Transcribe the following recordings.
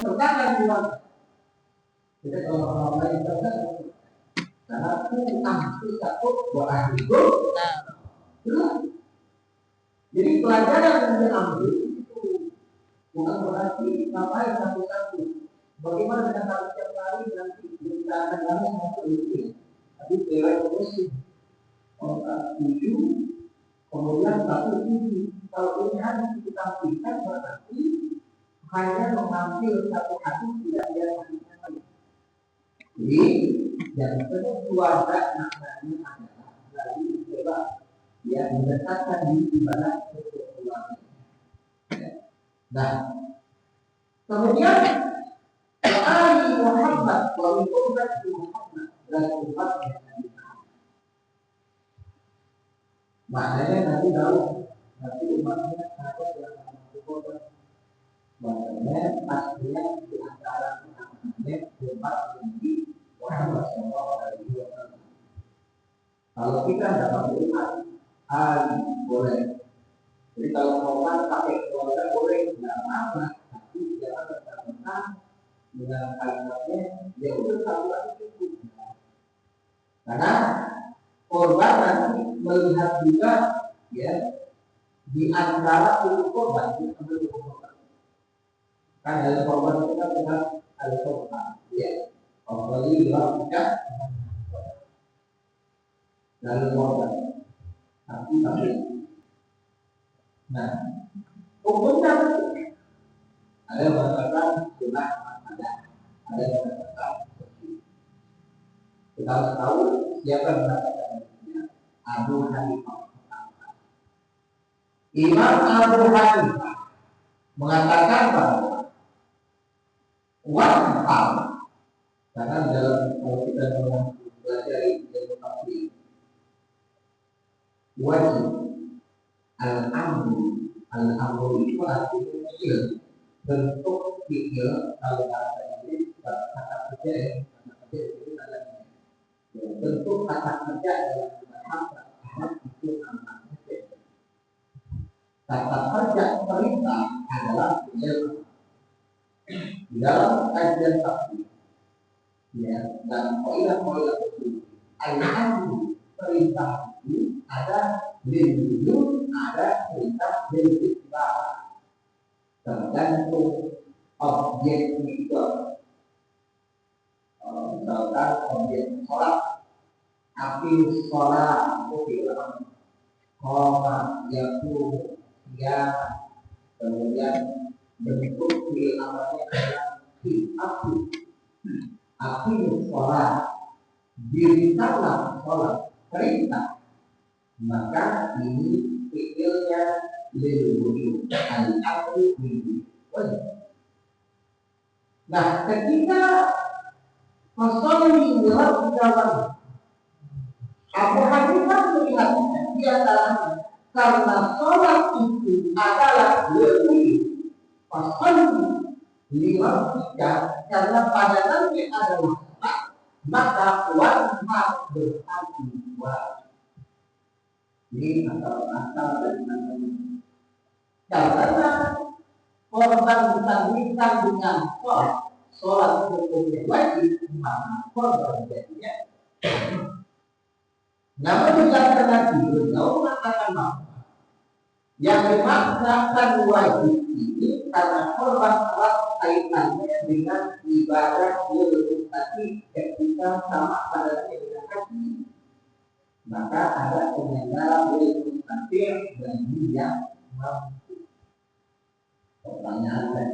Perkataan bilang, jadi kalau orang lain berkata, karena Tuhan itu takut orang itu. Jadi pelajaran yang diambil itu bukan berarti ngapain satu-satu. Bagaimana dengan kalau setiap kali nanti kita akan langsung masuk itu, tapi teori terus orang tujuh, kemudian satu tujuh. Kalau ini harus kita pilihkan berarti hanya mengambil satu hadis tidak ada hadisnya lagi. Jadi yang kedua maknanya adalah dari coba ya mendekatkan diri ibadah kekeluargaan. Nah, kemudian Ali Muhammad wa umat Muhammad dan umatnya. Maknanya nanti tahu nanti umatnya ada yang berkorban. Maknanya pastinya di antara umatnya umat Nabi Muhammad SAW. Kalau kita tidak pakai umat Ali boleh. Jadi kalau korban pakai keluarga boleh, tidak apa-apa. Tapi jangan terkena dengan kalimatnya dia udah tahu itu. Karena korban nanti melihat juga ya di antara tubuh korban itu ada korban. Kan dalam korban itu kan ada korban, ya. Korban tidak dalam korban. Tapi nah, hukumnya ada yang mengatakan sunnah ada yang mengatakan kita harus tahu siapa yang mengatakan Abu Hanifah. Imam Abu Hanifah mengatakan bahwa wajib, karena dalam kalau kita belajar ilmu tafsir wajib al-amru itu artinya fi'il, bentuk fi'il. Kalau bahasa Inggris kata kerja itu adalah bentuk kata kerja dalam bahasa itu namanya fi'il. Kata kerja perintah adalah fi'il. Di dalam kajian tafsir ya, dan poin-poin itu al-amru perintah itu ada lilwujud, ada perintah lil'itibah, tergantung objek itu. Misalkan objek sholat, api sholat itu bilang koma yaku ya, kemudian bentuk fil amalnya adalah api sholat, dirikanlah sholat perintah, maka ini fi'ilnya lilwujud, al-amru lilwujud. Nah, ketika Fasolli dalam Abu Hanifah melihatnya di antaranya karena sholat itu adalah lilwujud. Fasolli karena pada nanti ada waktu, maka wajib berarti wajib. Ini asal dari mana? Karena korban ditandingkan dengan sholat hukumnya wajib, maka korban jadinya. Namun dikatakan Nabi beliau mengatakan bahwa yang dimaknakan wajib ini karena korban erat kaitannya dengan ibadah wudhu tadi ketika sama pada dengan haji, maka ada penyelenggara wudhu takbir dan dia mampu. Pertanyaannya,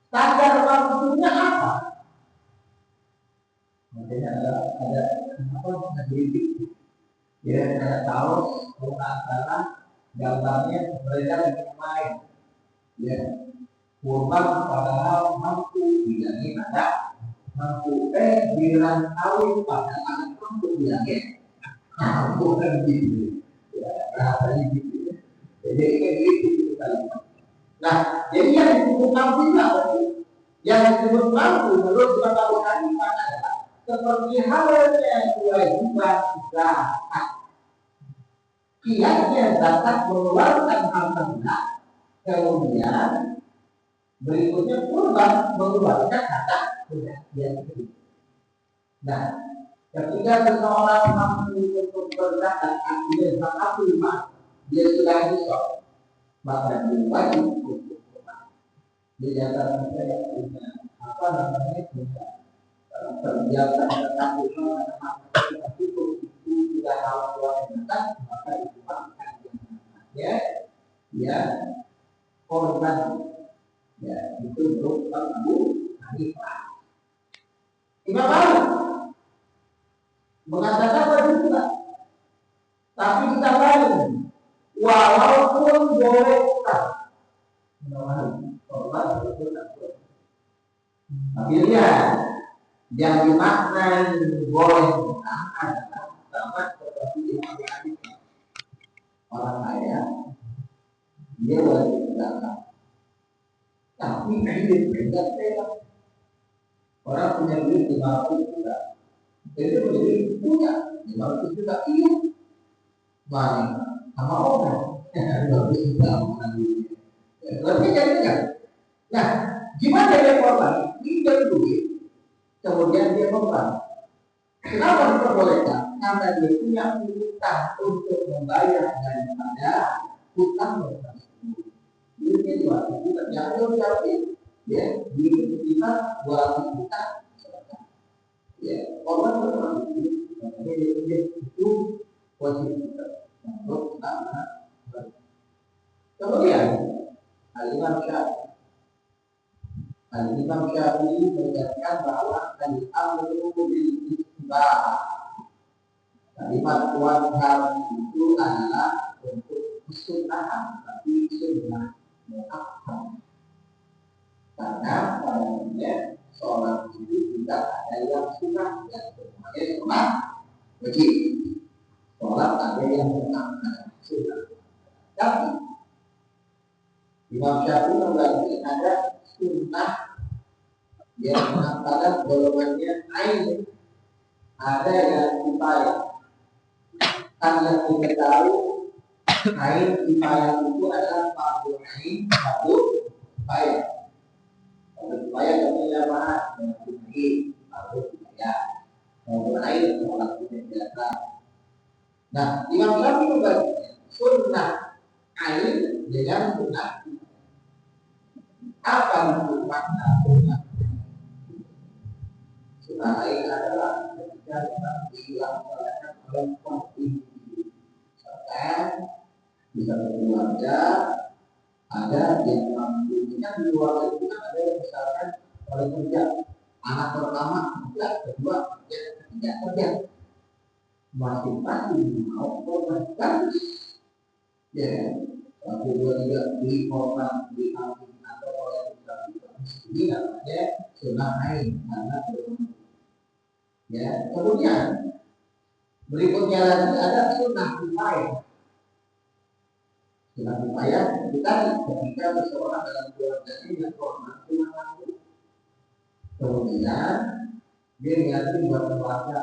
standar waktunya apa? Makanya ada apa mendidik ya, saya tahu kalau antara gambarnya mereka lagi main ya, kurban padahal mampu bilangin ada mampu bilang tahu padahal mampu bilangin mampu kan gitu ya, rasanya gitu ya. Jadi kayak gitu kita. Nah, jadi yang disebut mampu apa sih? Yang disebut mampu menurut Abu Hanifah adalah seperti halnya kewajiban zakat. Kiasnya zakat mengeluarkan harta, kemudian Berikutnya kurban mengeluarkan kata yang kedua. Nah, ketika seseorang mampu untuk berzakat, artinya zakat rumah, dia sudah besar, maka dia wajib untuk kurban. Di antara saya punya apa namanya punya perjalanan zakat rumah, itu tidak harus keluarkan, maka itu akan ya korban. Ya, itu berupa Abu Hanifah. Imam Malik mengatakan wajib juga. Tapi kita lain, walaupun boleh utang, korban itu tak boleh. Tapi lihat, yang dimaknai boleh utang adalah sama seperti Imam Malik. Orang kaya, dia wajib utang. Tapi hidup tidak beda. Orang punya duit 500 juta, jadi punya 500 juta iya, mana sama orang 500 juta mana duit, lebih jadinya. Nah, gimana dia korban? Pinjam duit, kemudian dia korban. Kenapa diperbolehkan? Karena dia punya utang untuk membayar daripada utang tersebut. Duitnya 200 juta, jangan jauh ya, di kita 200 juta, ya, korban termasuk makanya itu wajib kita untuk sama. Kemudian Al-Imam Syafi'i menjelaskan bahwa al-amru bil istibah, kalimat wajib itu adalah untuk kesunahan, tapi sunnah muakkad. Karena pada sholat itu tidak ada yang sunnah dan semuanya sholat wajib. Sholat ada yang sunnah. Tapi Imam Syafi'i membagi ada sunnah yang mengatakan golongannya ain, ada yang upaya. Kan yang kita tahu ain upaya itu adalah fardu ain, fardu upaya. Supaya kemudian mana mempunyai harus ya mempunyai sholat biasa. Nah, Imam Syafi'i membagi sunnah ain dengan sunnah. Apa itu makna sunnah? Sunnah ain adalah ketika memang dilaksanakan oleh individu, serta bisa berkeluarga. Ada yang mampu, kan di luar itu kan ada yang misalkan oleh kerja anak pertama kerja, kedua kerja, ketiga kerja, masing-masing mau korban kan, ya, 1, 2, 3 beli korban, beli kambing atau oleh ini namanya sunnah ain karena ya. Kemudian berikutnya lagi ada sunnah upaya. Sunnah upaya kita ketika seseorang dalam keluarganya yang korban sunnah laku, kemudian dia ngasih buat keluarga,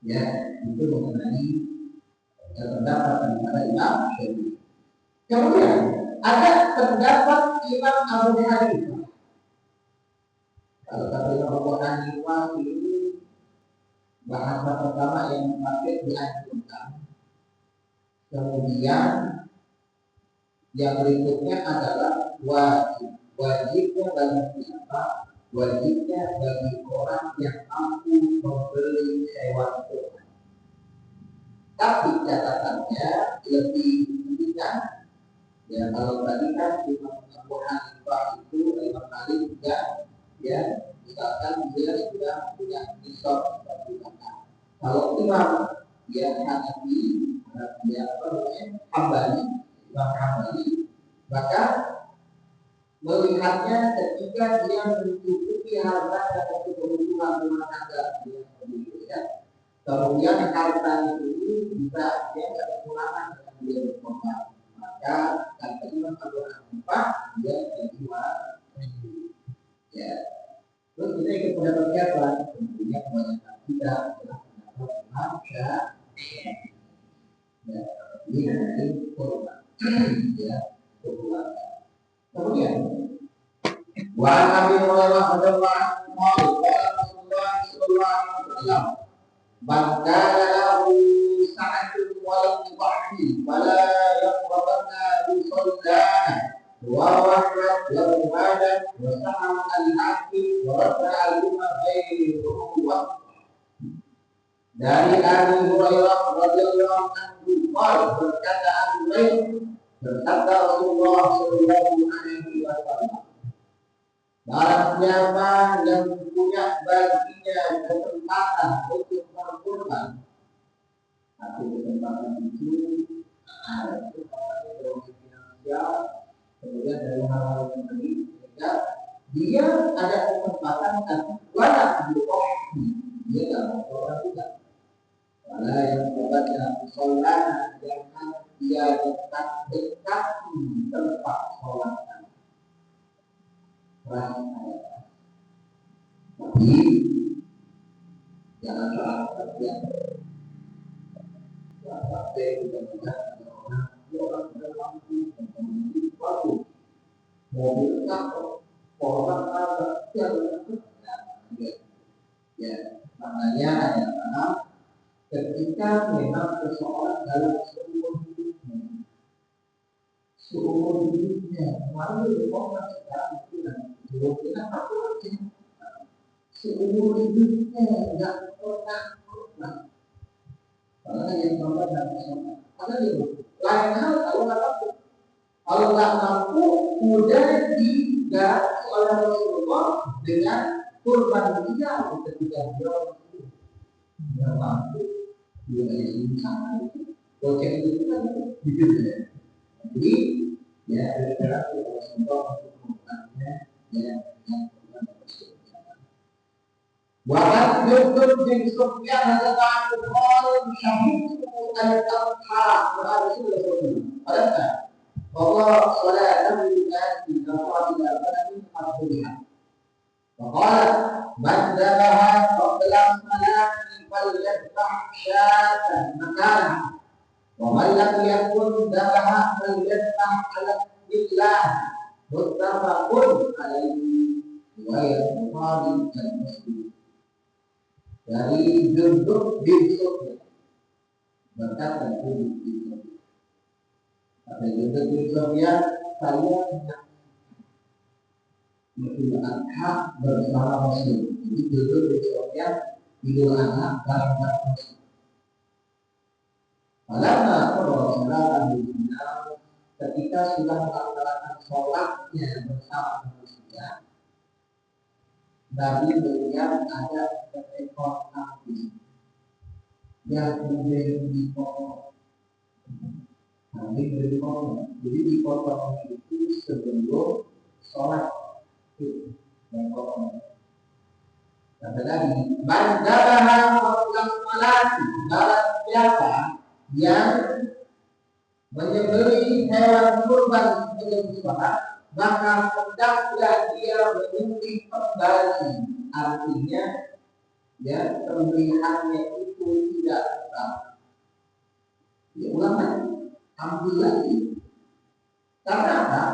ya itu mengenai pendapat daripada Imam Syafi'i. Kemudian ada pendapat Imam Abu Hanifah. Kalau kata Imam Abu Hanifah ini bahasa pertama yang dipakai dianjurkan. Kemudian yang berikutnya adalah wajib. Wajibnya bagi siapa? Wajibnya bagi orang yang mampu membeli hewan kurban. Tapi catatannya lebih ringan. Ya, kalau tadi kan Imam Abu Hanifah itu Imam Malik juga, ya, misalkan dia sudah punya nisab seperti itu. Kalau Imam dia Hanafi, dia apa namanya Hambali, Imam Hambali, maka melihatnya ketika dia mencukupi harta dan kebutuhan rumah tangga dia sendiri, ya. Kemudian harta itu bisa dia kekurangan dengan dia berkorban, maka kata Imam Abu Hanifah dia menjual, ya. Terus kita ikut pendapat siapa? Tentunya kebanyakan kita adalah pendapat Imam Syafi'i. Ya, ini korban, ya, keluarga. Wa Nabi Muhammad radhiyallahu anhu qala Rasulullah sallallahu alaihi wasallam man kana lahu sa'atun wa lam yudhi fala yaqrabanna bi sallana wa wahdat wa ibadah wa sa'am al-hakim wa rafa'a al-umma baini wa dari Abu Hurairah radhiyallahu anhu berkata berkata Rasulullah sallallahu alaihi wasallam, barang siapa yang punya baginya kesempatan untuk berkurban, tapi kesempatan itu ada ekonomi finansial, kemudian dari hal-hal yang tadi, sehingga dia ada kesempatan tapi banyak berkopi, dia tidak mau orang juga. Karena yang membaca sholat jangan dia dekat tempat sholat. Tapi jangan salah yang sampai kita orang mampu bagus mobil kapal orang ada yang ya maknanya adalah ketika memang seseorang dalam seumur hidupnya lalu orang sekarang itu kita lagi seumur hidupnya nggak pernah karena yang sama dan sama karena itu lain hal kalau nggak mampu mudah diganti oleh Rasulullah dengan kurban dia ketika beliau nggak mampu dia ini sama goceng itu kan gitu ya. Jadi ya kira-kira Rasulullah untuk menggunakannya ya dengan kurban tersebut. Wakat Yusuf bin Sufyan adalah Bukhari syahid al-Qadha Rasulullah. Ada bahwa salat Nabi di dalam al-Qadha al-Qadha. Maka man dzabaha qabla salati falyadhbah syatan makana. Wa man lam yakun dzabaha falyadhbah ala billah. Muttafaqun alaihi riwayat Bukhari dan Muslim. Dari Jundub bin Sufyan berkata Jundub bin Sufyan, kata Jundub bin Sufyan, saya Idul Adha bersama Muslim. Jadi Jundub bin Sufyan Idul Adha bareng-bareng Muslim. Karena Rasulullah ketika sudah melaksanakan sholatnya bersama manusia, Nabi melihat ada seekor kambing yang kemudian dipotong. Kambing dipotong, jadi dipotong itu sebelum sholat itu yang potong. Kata Nabi, "Mandaraha qabla sholati." Barang siapa yang menyembelih hewan kurban sebelum sholat, maka hendaklah dia menyembelih kembali. Artinya ya pembeliannya itu tidak tetap. Ya ulama ambil lagi. Karena apa?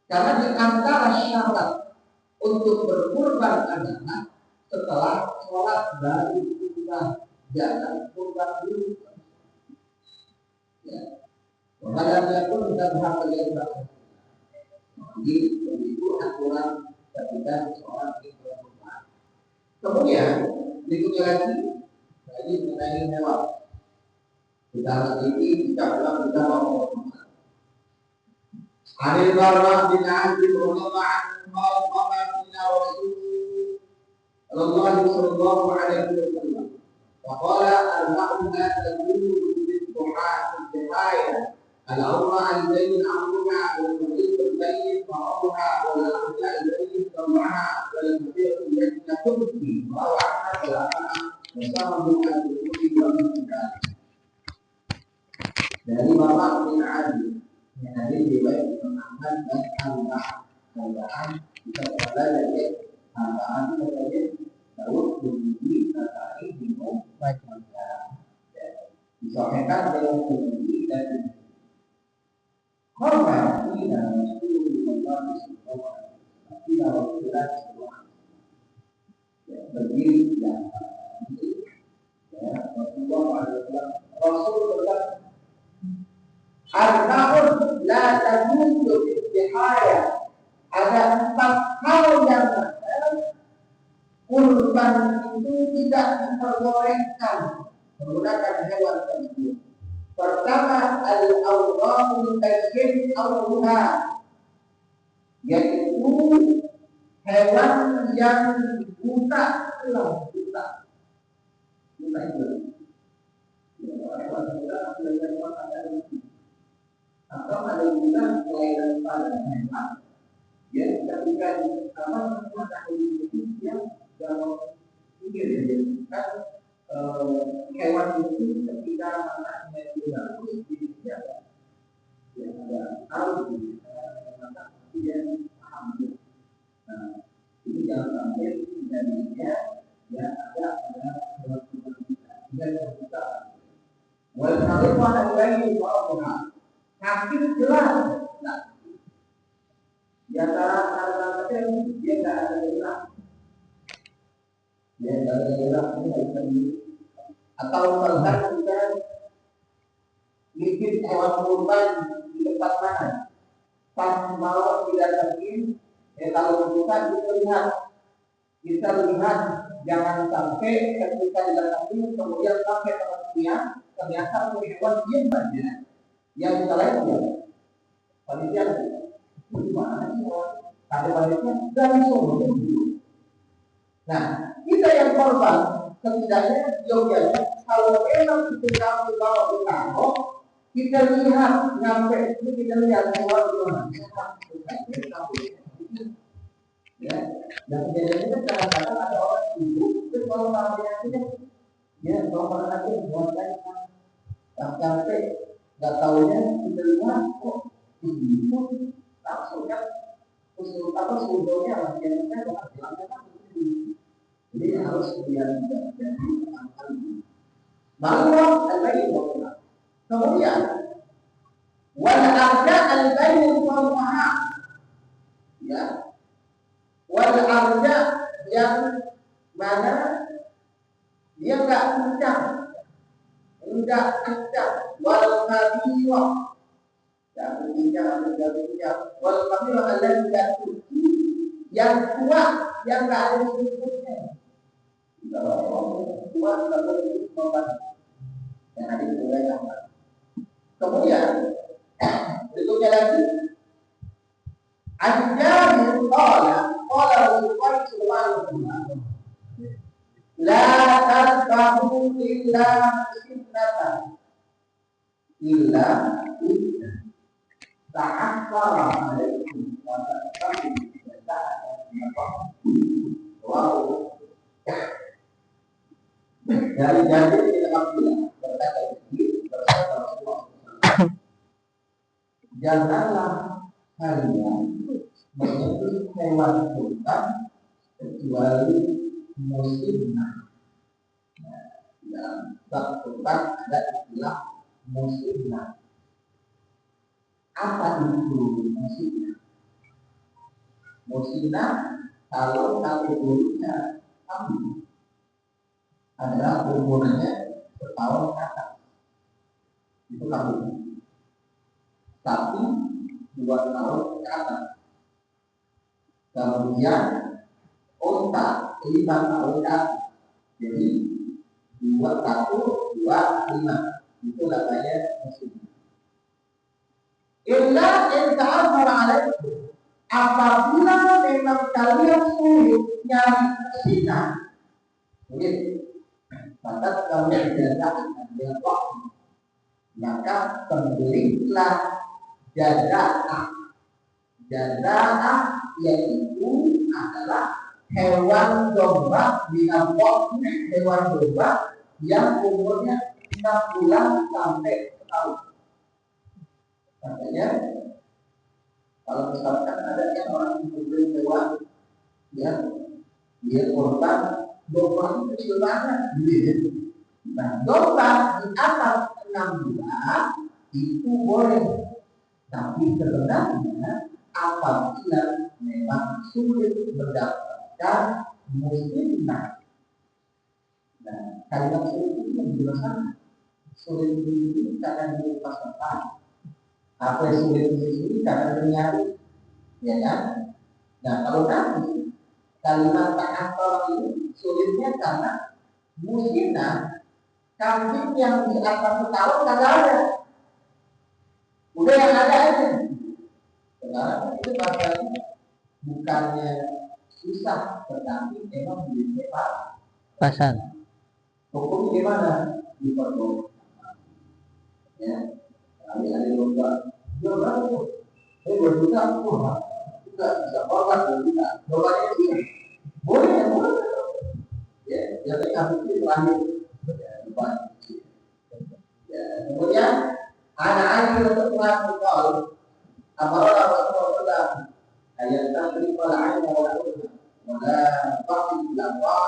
Karena di antara syarat untuk berkurban adalah setelah sholat baru kurban, jangan kurban dulu. Ya. Padahal pun kita berhak melihat. Jadi itu aturan ketika seorang itu berkurban. Kemudian berikutnya lagi mengenai hewan. Kita ini jika dalam kita mau berkurban. Hari Barra bin Azib radhiyallahu anhu qala inna Rasulullah sallallahu alaihi wasallam wa qala al-ma'u la tadullu bil-duha al-awra al-bayyin amruha wal-mu'id al-bayyin fa'ruha wal-awra al-bayyin fa'ruha wal-mu'id al-bayyin kubti wa'ana wa'ana wasahabu al-kubti wal-mu'id dari Bapak bin Azib yang hadir di baik Muhammad dan tambahan kita pada dari tambahan sebagai Daud berbunyi terkait dengan baik manusia disampaikan dengan berbunyi dan hormati dan Rasulullah SAW kalau kita semua berdiri ya, Rasul berkata, "Arba'un la tajuzu bihaya." Ada 4 hal yang kurban itu tidak diperbolehkan menggunakan hewan tersebut. Pertama, al-awraqul tajin awruha, yaitu hewan yang buta buta itu. Hewan buta atau ada juga kelainan pada hewan. Ya, ketika mata itu dia kalau pikir kan hewan itu ketika matanya itu bagus dia ada tahu mata dia paham. Nah, ini jangan sampai jadinya ya ada yang kita walaupun ada lagi orang sakit jelas di antara kata-kata dia nggak ada gerak, dia nggak ada gerak atau misalkan kita bikin hewan kurban di tempat mana, pas mau tidak terkin, kalau kita lihat jangan sampai ketika didatangi kemudian sampai tempat ternyata hewan dia saja yang kita lain dia panitia. Gimana sih ada panitia dari Solo. Nah, kita yang korban setidaknya yogyanya kalau memang itu kamu bawa ke kantor, kita lihat sampai itu kita lihat keluar gimana. Ya, dan kejadian itu kadang-kadang ada orang itu kalau namanya itu ya kalau pernah lagi buat sampai nggak tahunya kita lihat kok itu langsung kan usul sebetulnya latihannya jadi harus lihat dan baru al-bayn kemudian wal arja al-bayn al-muha ya wal arja yang mana dia enggak kencang wal kabirah dan wal kabirah alladhi yang kuat yang enggak ada disebutnya kalau kuat kalau disebut yang ada di dalam. Kemudian berikutnya lagi Al-Jabir qala Rasulullah sallallahu alaihi wasallam la tasbahu illa sunnatan illa ta'akkara alaikum wa ta'akkara dari Jabir bin Abdullah berkata Rasulullah, janganlah kalian menyembelih hewan kurban kecuali musimna. Dalam bab kurban ada istilah musimna. Apa itu musimna? Musimna kalau kategorinya kambing adalah umurnya setahun ke atas, itu kambing. Sapi 2 tahun ke atas. Kemudian unta 5 tahun ke atas. Jadi 2, 1, 2, 5 itu namanya musim. Illa inta'afar alaikum, apabila memang kalian sulit nyari kesina, sulit, maka kalian tidak dengan waktu, maka pembelilah jaza'ah. Jaza'ah yaitu adalah hewan domba binatang, hewan domba yang umurnya 6 bulan sampai setahun. Makanya kalau misalkan ada yang orang membeli hewan ya dia korban domba itu kecil banget gitu. Nah, domba di atas 6 bulan itu boleh, tapi sebenarnya apabila memang sulit mendapatkan muslimah. Nah, kalimat sulit itu menjelaskan sulit ini karena dilepas lepas. Apa yang sulit ini karena mencari, ya kan? Nah, kalau nanti kalimat ta'akhkhara ini sulitnya karena muslimah, kambing yang di atas tahun kagak ada. Udah yang ada aja. Sekarang itu masalahnya bukannya susah, tetapi memang duitnya pasar. Hukumnya gimana? Diperbolehkan. Ya, kali ada lomba, jual berapa tuh? 2 juta, enggak bisa korban 2 juta. Lombanya sih, boleh. Ya, jadi kami itu terakhir. Ya, kemudian anak-anak untuk melakukan Amara Rasulullah ayat tadi pada ayat wala pasti bilang wala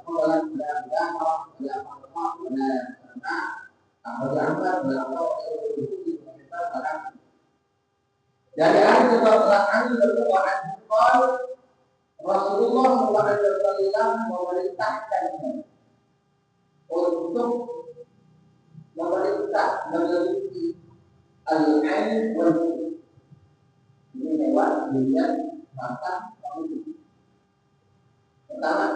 wala dari ayat setelah ayat berdoa Rasulullah SAW memerintahkan untuk memerintah meneliti al-ain wal ini lewat dilihat mata kamu. Pertama,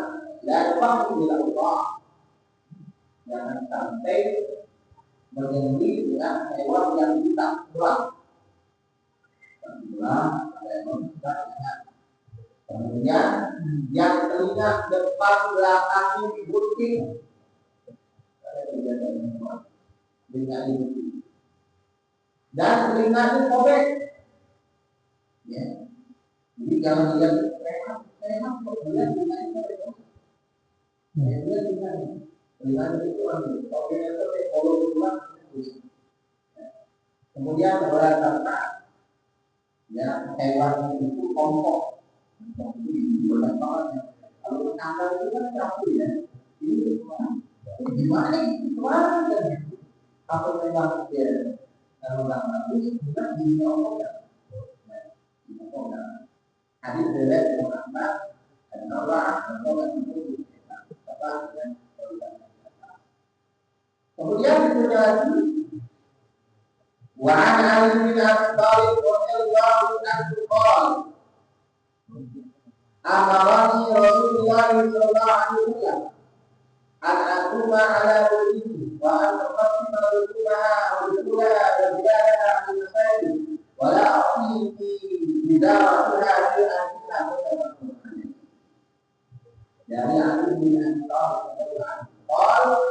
dapat dilakukan jangan sampai menyembelih dengan hewan yang tidak pulang. Kemudian yang telinga depan belakang digunting. Dan telinga sobek. Ya. Jadi jangan lihat sehat kok lihat telinga sobek. Telinga itu oke itu kalau pulang. Kemudian orang kata ya hewan itu kompok. Kalau kandang itu kan campur ya. Ini gimana? Apa memang dia kalau lama itu juga diomongkan. Hadis dari Muhammad dan Allah itu kemudian juga wa an Ali bin Abi Thalib radhiyallahu anhu qala amarani Rasulullah sallallahu alaihi wasallam an aquma ala wajhi wa an aqsima rukubaha wa rukulaha wa ziyadaha min sayyi wa la aqsi fi bidaraha fi anha dari Ali bin Abi Thalib radhiyallahu anhu qala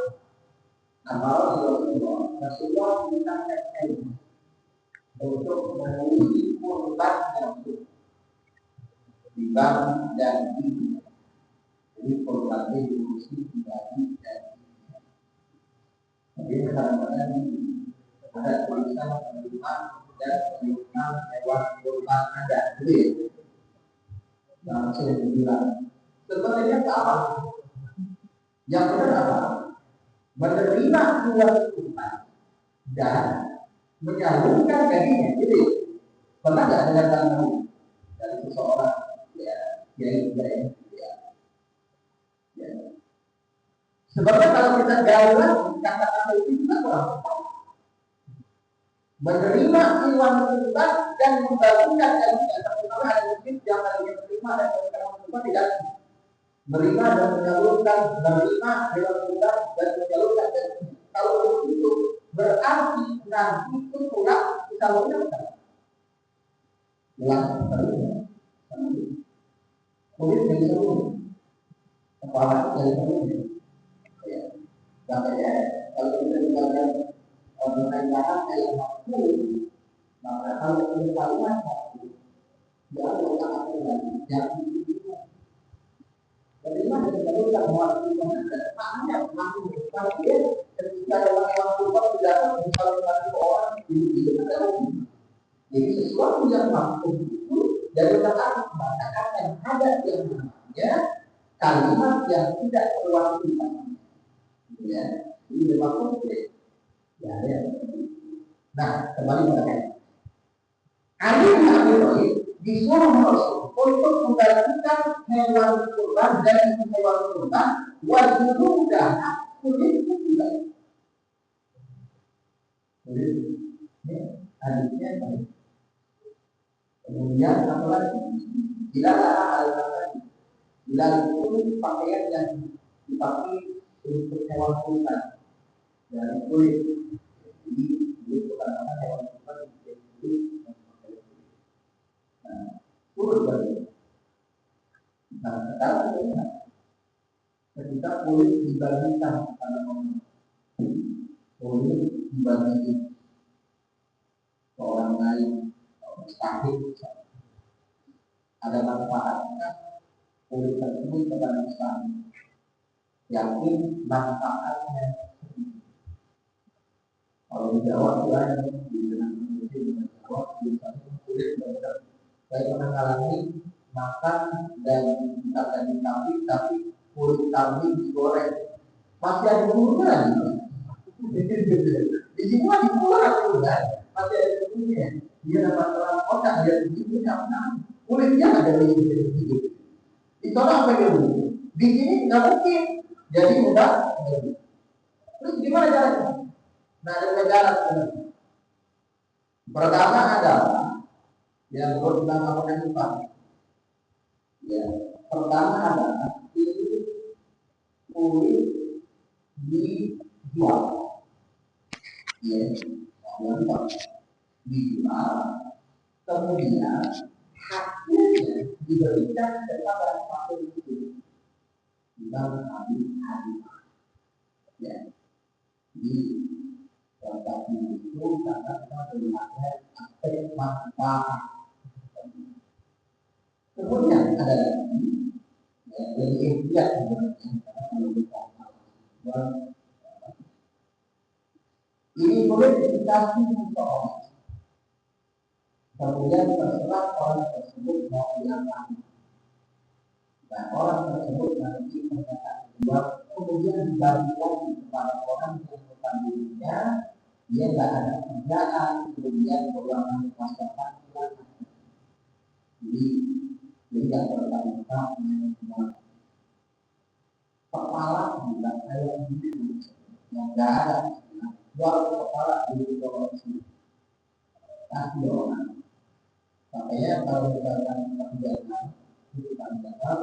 amarani Rasulullah memerintahkan untuk mengurusi kurban yang dibang dan ini. Jadi kurban itu diurusi dibagi dan ini. Jadi kadang-kadang ada tulisan penerima dan penerima hewan kurban ada. Jadi yang saya bilang sebenarnya apa? Yang benar apa? Menerima uang kurban dan menyalurkan dagingnya. Jadi pernah nggak dengar tamu dari seseorang ya. Sebabnya kalau kita gaulan kata-kata itu juga kurang tepat. Menerima uang kurban dan membagikan dagingnya. Terutama ada mungkin yang tadinya menerima dan menerima tidak menerima dan menyalurkan, menerima hewan kurban dan menyalurkan dagingnya. Kalau itu berarti nanti itu kurang disalurkan pulang kemudian dari seluruh kepala dari seluruh ya makanya kalau kita dikatakan berkaitan dengan waktu maka kalau kita kalimat waktu dia akan sangat yang bagaimana kita bisa mewakili maknanya mampu kalau dia ketika dalam waktu tidak bisa membantu orang itu adalah jadi sesuatu yang mampu itu dari kata yang ada yang namanya kalimat yang tidak terwakili ya ini memang kompleks ya. Nah kembali pada Ali bin Abi Thalib disuruh Rasul untuk membagikan menyembelihkan hewan kurban dan hewan kurban wajib mudah kulit juga. Ini hadisnya. Kemudian apa lagi? Bila itu pakaian yang dipakai untuk hewan kurban dari kulit. Jadi itu karena hewan kurban dari kulit. Kurut bagi. Nah, sekarang ketika kulit dibagikan pada kulit dibagi ke orang lain, mustahil ada manfaatnya kulit tersebut kepada mustahil. Yakin manfaatnya. Kalau di Jawa itu ada di Jawa biasanya kulit berbeda. Saya pernah alami makan dan kita tadi kambing tapi kulit kambing digoreng masih ada bumbunya di semua digoreng kan masih ada bumbunya. Dia dapat dalam kotak dia begitu karena kulitnya ada di situ. Itu apa yang di sini nggak mungkin jadi mudah. Terus gimana caranya? Nah ada negara sebenarnya. Pertama adalah yang menurut Imam Abu Hanifah. Ya, pertama adalah ini kulit dijual. Ya, dijual. Kemudian hasilnya diberikan kepada satu itu. Imam Abu Hanifah. Ya, di tetapi itu karena kita melihatnya aspek manfaat. Kemudian ada lagi yang ikhtiar ini boleh dikasih seseorang. Kemudian terserah orang tersebut mau diapakan. Dan orang tersebut nanti menyatakan jual, kemudian dibagikan kepada orang yang bukan dirinya. Dia tidak ada kerjaan, kemudian keuangan masyarakat jadi tidak bertanggung jawab kepala bukan saya gitu yang tidak ada jual kepala di korupsi kasih orang makanya kalau misalkan kerjaan itu tanggal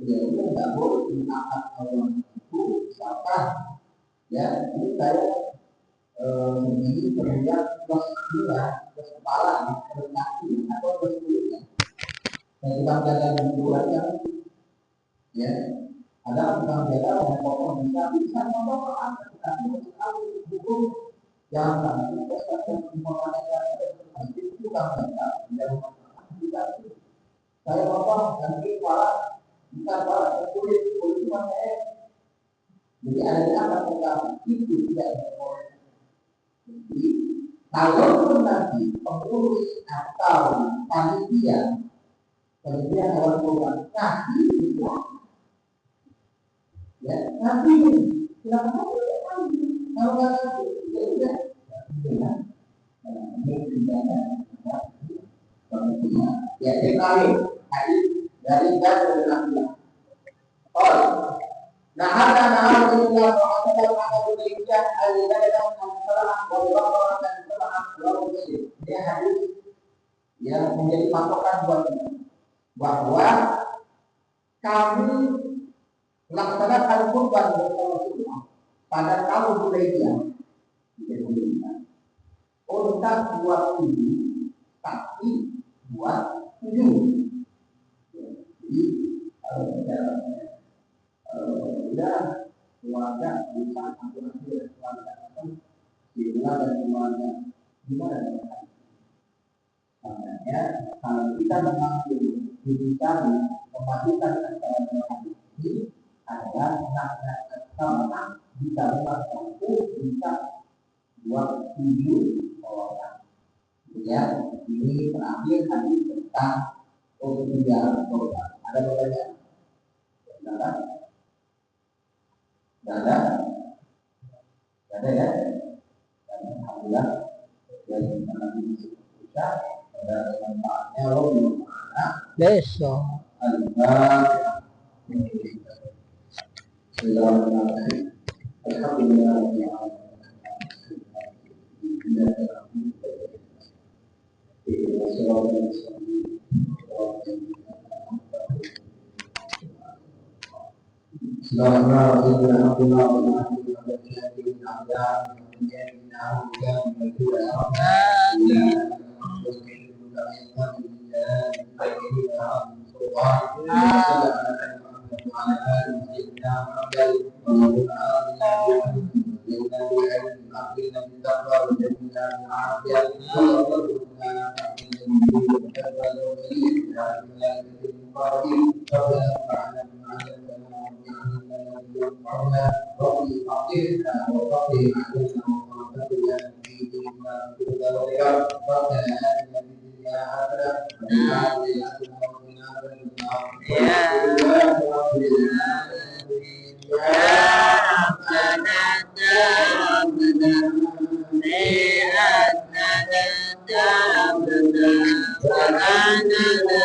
ya udah nggak boleh diangkat orang itu misalkan ya ini saya begini kemudian plus kepala plus kaki atau plus kulitnya dan tukang jaga di luarnya ya ada tukang jaga yang potong bisa memotong tapi untuk hukum yang nanti prestasi informasi itu tukang jaga yang tidak saya potong nanti kepala bisa kulit saya jadi ada apa tukang itu tidak boleh. Jadi, kalau nanti pengurus atau panitia hewan kurban kasih itu, ya nanti silakan kalau nggak kasih, ya udah, ya sekali dari dari oh. Nah, ada juga dia hadis yang menjadi patokan buat bahwa kami melaksanakan kurban bersama pada tahun Hudzaibiyah untuk buat ini tapi buat tujuh. Jadi udah keluarga bisa asuransi dan keluarga dimulai dan keluarga gimana makanya kalau kita mengambil dicari memastikan antara dua ini adalah sama bisa membantu bisa buat tujuh orang ya ini terakhir tadi tentang penjualan produk ada pertanyaan ada ya alhamdulillah dari mana bisa ada manfaatnya loh besok. Ya